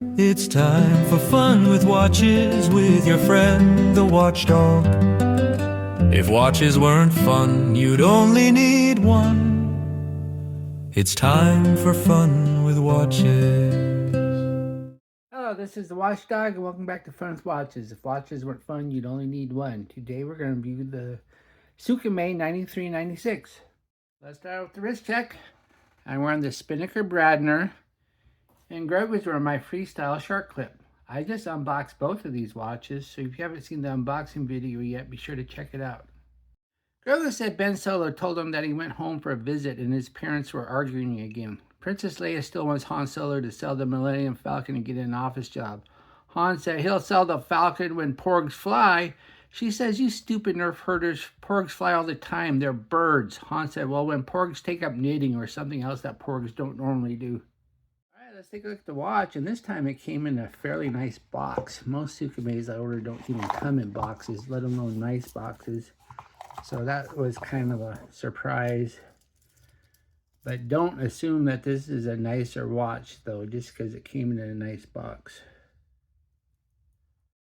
It's time for fun with watches with your friend, the Watchdog. If watches weren't fun, you'd only need one. It's time for fun with watches. Hello, this is the Watchdog, and welcome back to Fun with Watches. If watches weren't fun, you'd only need one. Today we're going to review the SKMEI 9396. Let's start with the wrist check. I'm wearing the Spinnaker Bradner, and Greg was wearing my Freestyle Shark Clip. I just unboxed both of these watches, so if you haven't seen the unboxing video yet, be sure to check it out. Greg said Ben Solo told him that he went home for a visit and his parents were arguing again. Princess Leia still wants Han Solo to sell the Millennium Falcon and get an office job. Han said he'll sell the Falcon when porgs fly. She says, "You stupid nerf herders, porgs fly all the time. They're birds." Han said, "Well, when porgs take up knitting or something else that porgs don't normally do." All right, let's take a look at the watch, and this time it came in a fairly nice box. Most SKMEIs I order don't even come in boxes, let alone nice boxes. So that was kind of a surprise. But don't assume that this is a nicer watch, though, just because it came in a nice box.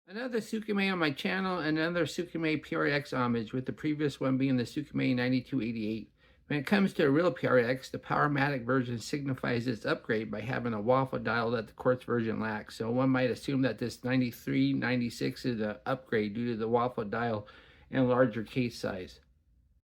Another SKMEI on my channel, another SKMEI PRX homage, with the previous one being the SKMEI 9288. When it comes to a real PRX, the Powermatic version signifies its upgrade by having a waffle dial that the Quartz version lacks. So one might assume that this 9396 is an upgrade due to the waffle dial and larger case size.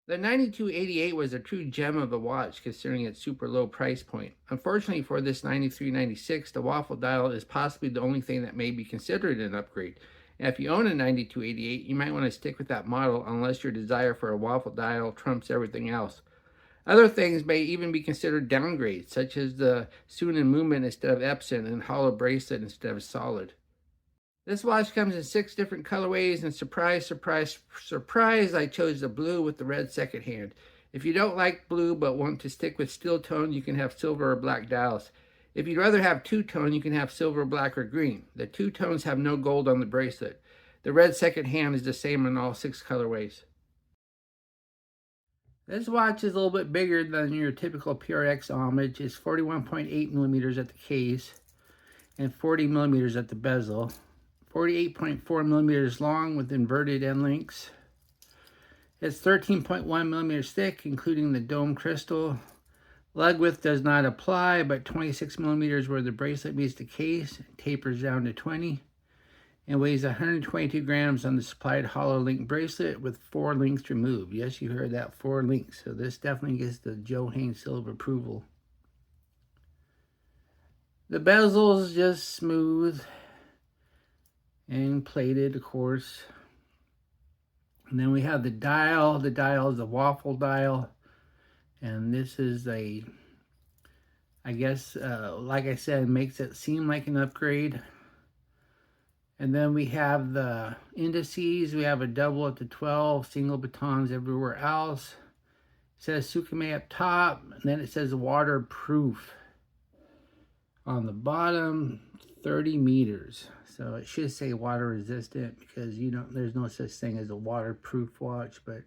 The 9288 was a true gem of a watch considering its super low price point. Unfortunately for this 9396, the waffle dial is possibly the only thing that may be considered an upgrade. And if you own a 9288, you might want to stick with that model unless your desire for a waffle dial trumps everything else. Other things may even be considered downgrades, such as the Sunan movement instead of Epson and hollow bracelet instead of solid. This watch comes in 6 different colorways, and surprise, surprise, surprise, I chose the blue with the red second hand. If you don't like blue but want to stick with steel tone, you can have silver or black dials. If you'd rather have two-tone, you can have silver, black, or green. The two tones have no gold on the bracelet. The red second hand is the same in all 6 colorways. This watch is a little bit bigger than your typical PRX homage. It's 41.8 millimeters at the case and 40 millimeters at the bezel. 48.4 millimeters long with inverted end links. It's 13.1 millimeters thick, including the dome crystal. Lug width does not apply, but 26 millimeters where the bracelet meets the case, tapers down to 20, and weighs 122 grams on the supplied hollow link bracelet with 4 links removed. Yes, you heard that, 4 links. So this definitely gets the Joe Haynes seal of approval. The bezel is just smooth and plated, of course. And then we have the dial. The dial is a waffle dial, and this is a, I guess, like I said, makes it seem like an upgrade. And then we have the indices. We have a double at the 12, single batons everywhere else. It says SKMEI up top, and then it says waterproof on the bottom, 30 meters. So it should say water resistant because there's no such thing as a waterproof watch, but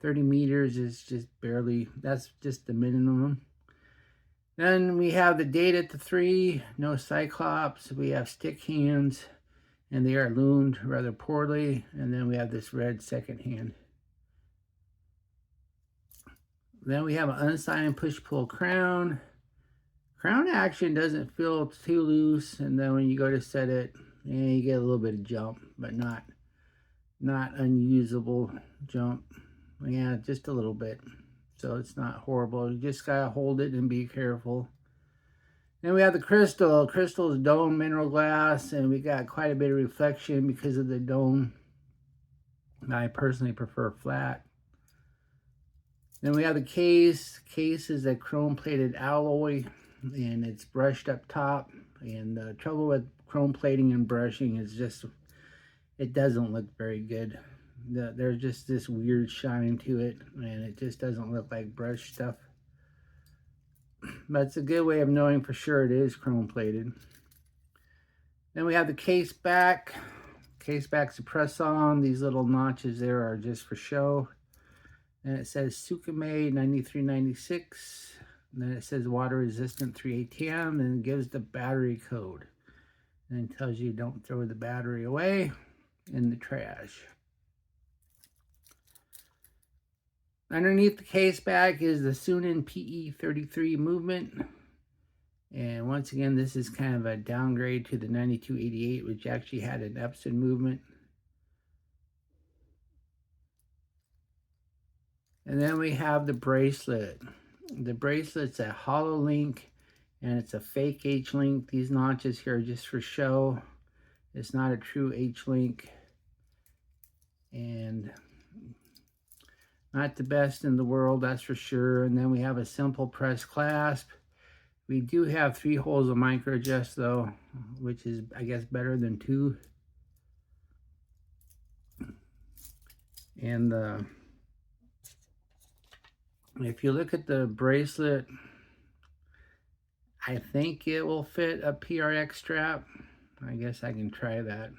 30 meters is just barely, that's just the minimum. Then we have the date at the 3, no cyclops. We have stick hands, and they are loomed rather poorly. And then we have this red second hand. Then we have an unsigned push-pull crown. Crown action doesn't feel too loose, and then when you go to set it, you get a little bit of jump, but not unusable jump. Yeah, just a little bit. So it's not horrible. You just gotta hold it and be careful. Then we have the crystal. Crystal is dome mineral glass, and we got quite a bit of reflection because of the dome. I personally prefer flat. Then we have the case. Case is a chrome-plated alloy, and it's brushed up top. And the trouble with chrome plating and brushing is just, it doesn't look very good. There's just this weird shine to it, and it just doesn't look like brush stuff. But it's a good way of knowing for sure it is chrome plated. Then we have the case back. Case back's to press on. These little notches there are just for show. And it says SKMEI 9396. And then it says water resistant 3 ATM, and it gives the battery code. And it tells you don't throw the battery away in the trash. Underneath the case back is the Sunin PE33 movement. And once again, this is kind of a downgrade to the 9288, which actually had an Epson movement. And then we have the bracelet. The bracelet's a hollow link, and it's a fake H-link. These notches here are just for show. It's not a true H-link. And not the best in the world, that's for sure. And then we have a simple press clasp. We do have 3 holes of micro adjust though, which is, I guess, better than 2. And if you look at the bracelet, I think it will fit a PRX strap. I guess I can try that.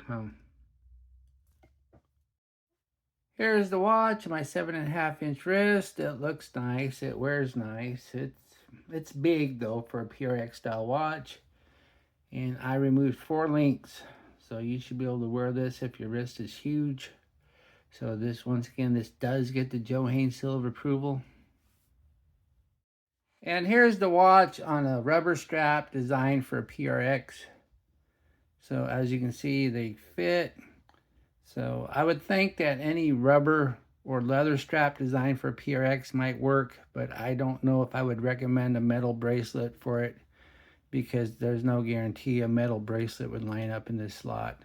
Here's the watch, my 7.5-inch wrist. It looks nice. It wears nice. It's big though for a PRX style watch. And I removed 4 links, so you should be able to wear this if your wrist is huge. So this, once again, this does get the Joe Haynes seal of approval. And here's the watch on a rubber strap designed for a PRX. So as you can see, they fit. So I would think that any rubber or leather strap designed for a PRX might work, but I don't know if I would recommend a metal bracelet for it, because there's no guarantee a metal bracelet would line up in this slot.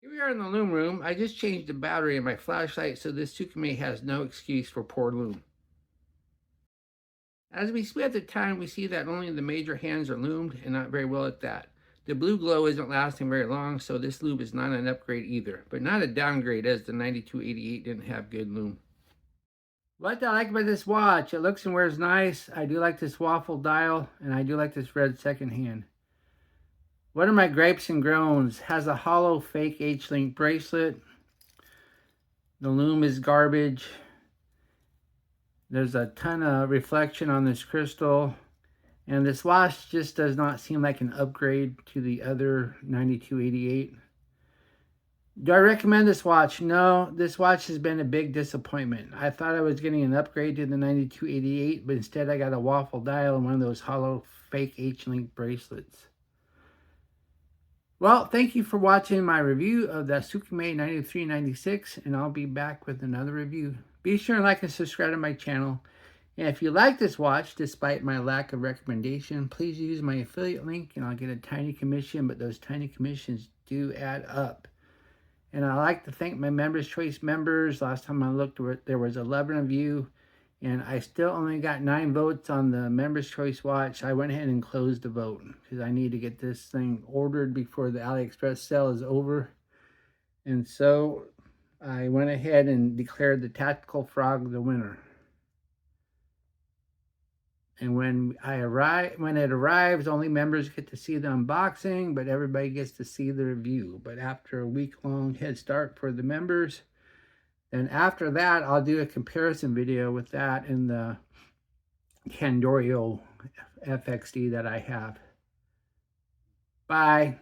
Here we are in the loom room. I just changed the battery in my flashlight, so this SKMEI has no excuse for poor loom. As we speed up the time, we see that only the major hands are loomed, and not very well at that. The blue glow isn't lasting very long, so this loom is not an upgrade either, but not a downgrade, as the 9288 didn't have good loom. What I like about this watch, it looks and wears nice. I do like this waffle dial, and I do like this red second hand. What are my gripes and groans? Has a hollow fake H-link bracelet. The loom is garbage. There's a ton of reflection on this crystal. And this watch just does not seem like an upgrade to the other 9288. Do I recommend this watch? No, this watch has been a big disappointment. I thought I was getting an upgrade to the 9288, but instead I got a waffle dial and one of those hollow fake H-link bracelets. Well, thank you for watching my review of the SKMEI 9396, and I'll be back with another review. Be sure to like and subscribe to my channel. And if you like this watch, despite my lack of recommendation, please use my affiliate link and I'll get a tiny commission, but those tiny commissions do add up. And I'd like to thank my Members Choice members. Last time I looked, there was 11 of you, and I still only got 9 votes on the Members Choice watch. I went ahead and closed the vote because I need to get this thing ordered before the AliExpress sale is over. And so I went ahead and declared the Tactical Frog the winner. And when it arrives, only members get to see the unboxing, but everybody gets to see the review. But after a week-long head start for the members, then after that, I'll do a comparison video with that and the Candorio FXD that I have. Bye.